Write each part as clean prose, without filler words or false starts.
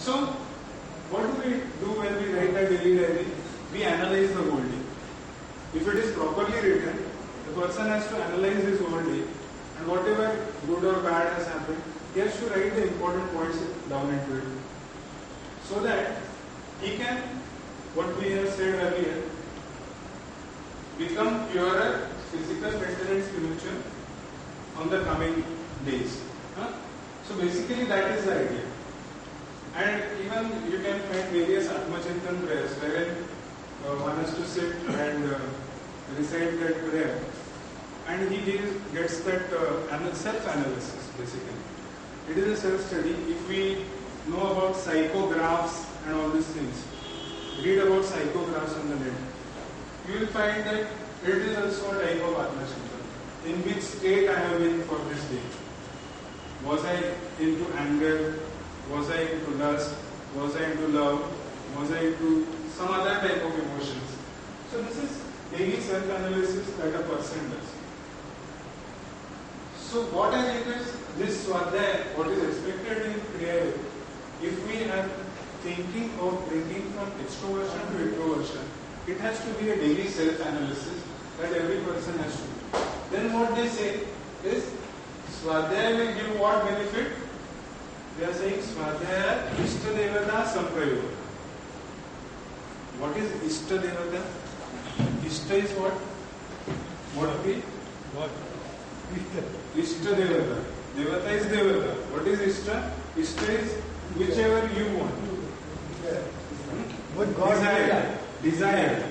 So, what do we do when we write a daily diary? We analyze the whole day. If it is properly written, the person has to analyze his whole day, and whatever good or bad has happened, he has to write the important points down into it, so that he can, what we have said earlier, become purer, physical, mental and spiritual on the coming days. So basically that is the idea. And even you can find various Atmachintan prayers wherein one has to sit and recite that prayer, and he gets that self-analysis basically. It is a self-study. If we know about psychographs and all these things, read about psychographs on the net, you will find that it is also a type of Atmachintan. In which state I have been for this day? Was I into anger? Was I into lust? Was I into love? Was I into some other type of emotions? So this is daily self-analysis that a person does. So what I think is this Swadhyaya, what is expected in prayer, if we are thinking of bringing from extroversion to introversion, it has to be a daily self-analysis that every person has to do. Then what they say is, Swadhyaya will give what benefit? They are saying Swadhyaya Ishtadevata Samprayoga. What is Ishtadevata? Ishta is what? What will be? What? Ishtadevata. Devata is Devata. What is Ishta? Ishta is whichever you want. What God Desire.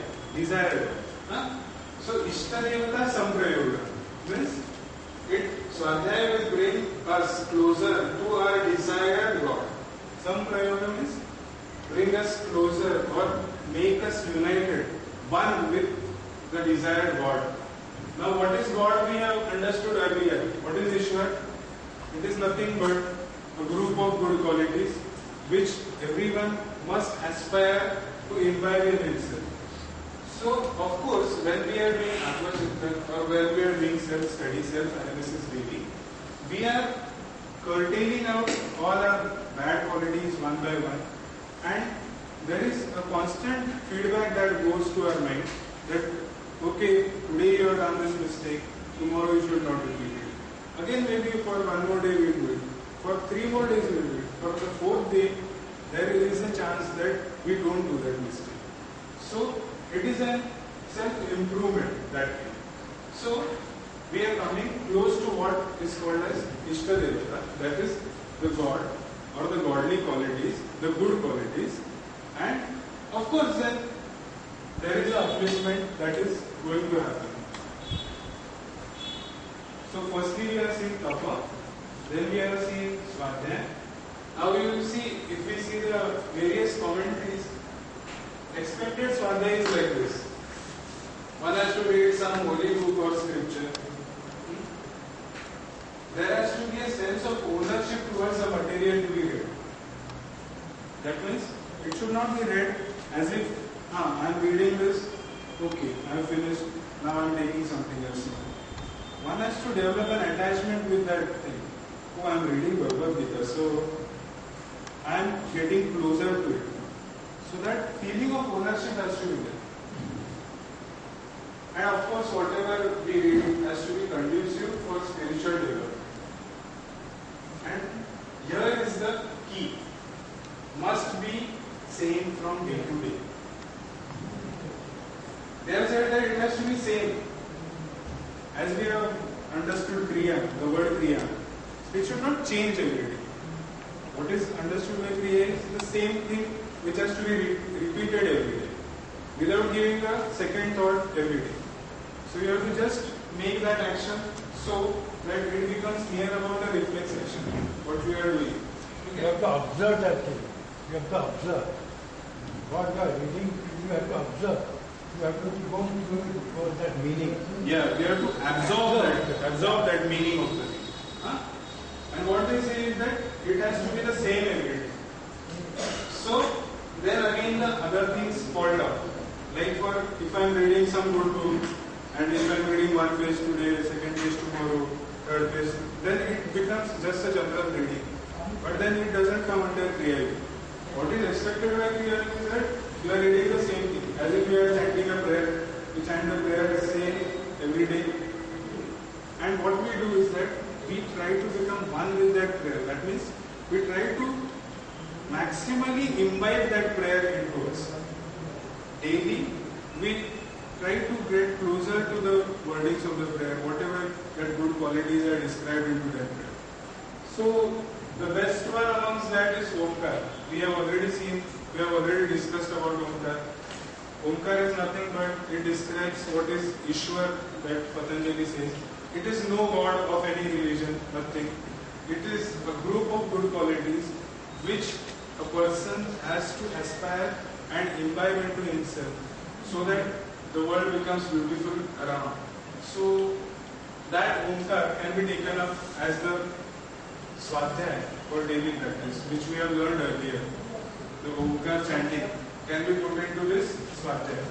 So Ishtadevata Samprayoga means Swadhyaya will bring us closer to our desired God. Samprayoga means bring us closer or make us united, one with the desired God. Now what is God we have understood earlier? What is Ishwar? It is nothing but a group of good qualities which everyone must aspire to imbibe in himself. So, of course, when we are doing Atmachintan or when we are doing self-study, self-analysis daily, we are curtailing out all our bad qualities one by one, and there is a constant feedback that goes to our mind that, okay, today you have done this mistake, tomorrow you should not repeat it. Again, maybe for one more day we will do it. For 3 more days we will do it. For the 4th day, there is a chance that we don't do that mistake. So, it is a self-improvement that way. So, we are coming close to what is called as Ishtadevata, that is the God or the godly qualities, the good qualities, and of course then there is an upliftment that is going to happen. So, firstly we are seeing Tapa, then we are seeing Swadhyaya. Now we will see, if we see the various commentaries, expected Swadhyaya is like this. One has to read some holy book or scripture. There has to be a sense of ownership towards the material to be read. That means it should not be read as if, I am reading this, okay, I have finished, now I am taking something else. One has to develop an attachment with that thing. Oh, I am reading Bhagavad Gita, so I am getting closer to it. So that feeling of ownership has to be there. And of course, whatever we read has to be conducive for spiritual development. And here is the key. Must be same from day to day. They have said that it has to be same. As we have understood Kriya, the word Kriya, it should not change every day. What is understood by Kriya is the same thing which has to be repeated every day, without giving a second thought every day. So you have to just make that action so that it becomes near about the reflex action, what we are doing. You have to observe that thing. You have to observe. What you are reading, you have to observe. You have to go for that meaning. Yeah, we have to absorb that meaning of the thing. And what they say is that it has to be the same every day. So then again the other things fall down. Like if I am reading some good book, and if I am reading one page today, second page tomorrow, third page, then it becomes just a general reading. But then it doesn't come under Kriya. What is expected by Kriya is that you are reading the same thing. As if you are chanting a prayer, you chant the prayer the same every day. And what we do is that we try to become one with that prayer. That means we try to maximally imbibe that prayer into us. Daily, we try to get closer to the wordings of the prayer, whatever that good qualities are described into that prayer. So, the best one amongst that is Omkar. We have already discussed about Omkar. Omkar is nothing but it describes what is Ishwar that Patanjali says. It is no god of any religion, nothing. It is a group of good qualities which a person has to aspire and imbibe into himself so that the world becomes beautiful around. So that Omkar can be taken up as the Swadhyaya for daily practice, which we have learned earlier. The Omkar chanting can be put into this Swadhyaya.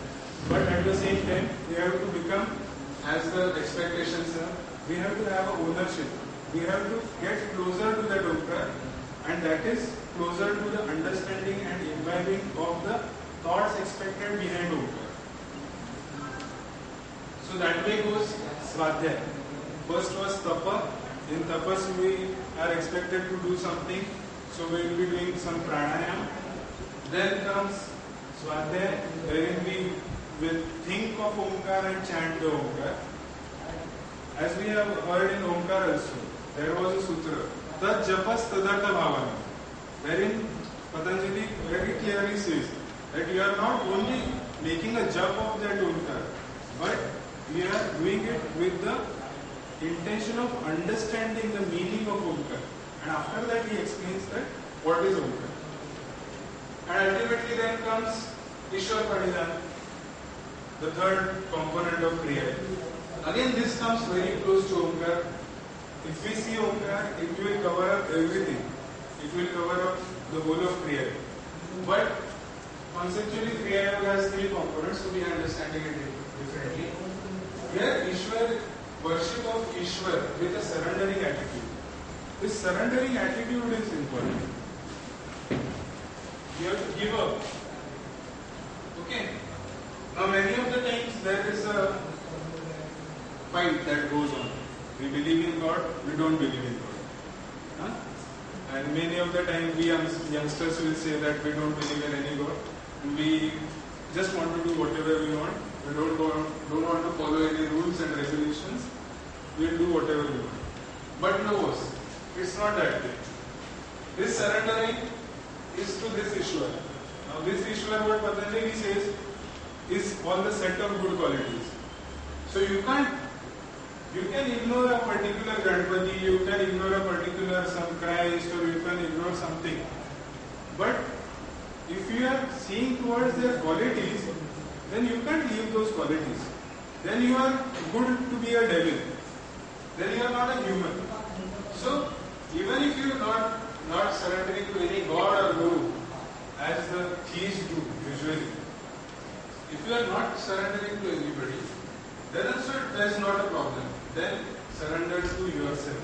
But at the same time, we have to become, as the expectations are, we have to have a ownership. We have to get closer to that Omkar, and that is closer to the understanding and imbibing of the thoughts expected behind Omkar. So that way goes Swadhyaya. First was Tapa. In Tapas we are expected to do something, so we will be doing some pranayama. Then comes Swadhyaya, wherein we will think of Omkar and chant the Omkar. As we have heard in Omkar also, there was a sutra, Tat Japas Tadartha Bhavana, wherein Patanjali very clearly says that you are not only making a jap of that Omkar, but we are doing it with the intention of understanding the meaning of Omkar. And after that he explains that what is Omkar. And ultimately then comes Ishwar Pranidhana, the third component of prayer. Again this comes very close to Omkar. If we see Omkar, it will cover up everything. It will cover up the whole of prayer. But conceptually Kriya Yoga has three components, so we are understanding it differently. Here Ishwar, worship of Ishwar with a surrendering attitude. This surrendering attitude is important. You have to give up. Okay. Now many of the times there is a fight that goes on. We believe in God, we don't believe in God. Huh? And many of the time we youngsters will say that we don't believe in any God. We just want to do whatever we want. We don't want to follow any rules and regulations. We'll do whatever we want. But no, it's not that way. This surrendering is to this Ishwar. Now this Ishwar, what Patanjali says, is all the set of good qualities. So you can ignore a particular Ganpati, you can ignore a particular some Christ, or you can ignore something. But if you are seeing towards their qualities, then you can't leave those qualities. Then you are good to be a devil. Then you are not a human. So even if you are not surrendering to any god or guru, as the thieves do usually, if you are not surrendering to anybody, then also there is not a problem. Then surrender to yourself.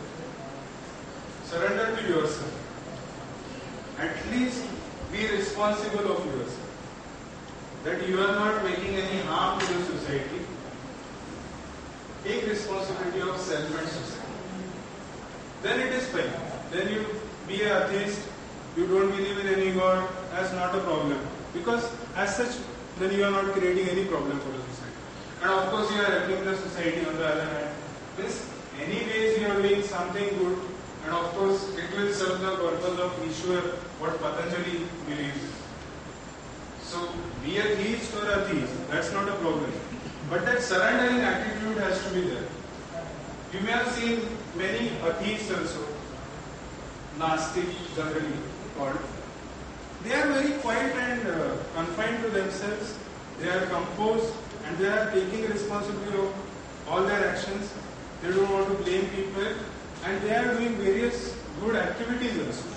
Surrender to yourself. At least be responsible of yourself. That you are not making any harm to the society. Take responsibility of self and society. Then it is fine. Then you be an atheist, you don't believe in any God, that's not a problem. Because as such, then you are not creating any problem for the society. And of course you are helping the society on the other hand. Means anyways you are doing something good, and of course it will serve the purpose of Ishwar, what Patanjali believes. So be a theist or a theist, that's not a problem. But that surrendering attitude has to be there. You may have seen many atheists also, Nastic generally called. They are very quiet and confined to themselves. They are composed and they are taking responsibility of all their actions. They don't want to blame people and they are doing various good activities also.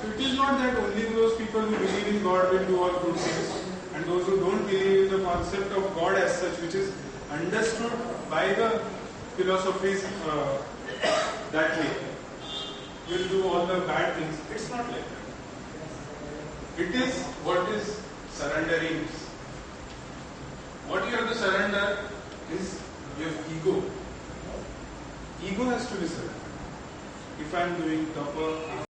So it is not that only those people who believe in God will do all good things, and those who don't believe in the concept of God as such, which is understood by the philosophies that way, will do all the bad things. It's not like that. It is what is surrendering. What you have to surrender is your ego. Ego has to be surrendered. If I am doing tapa,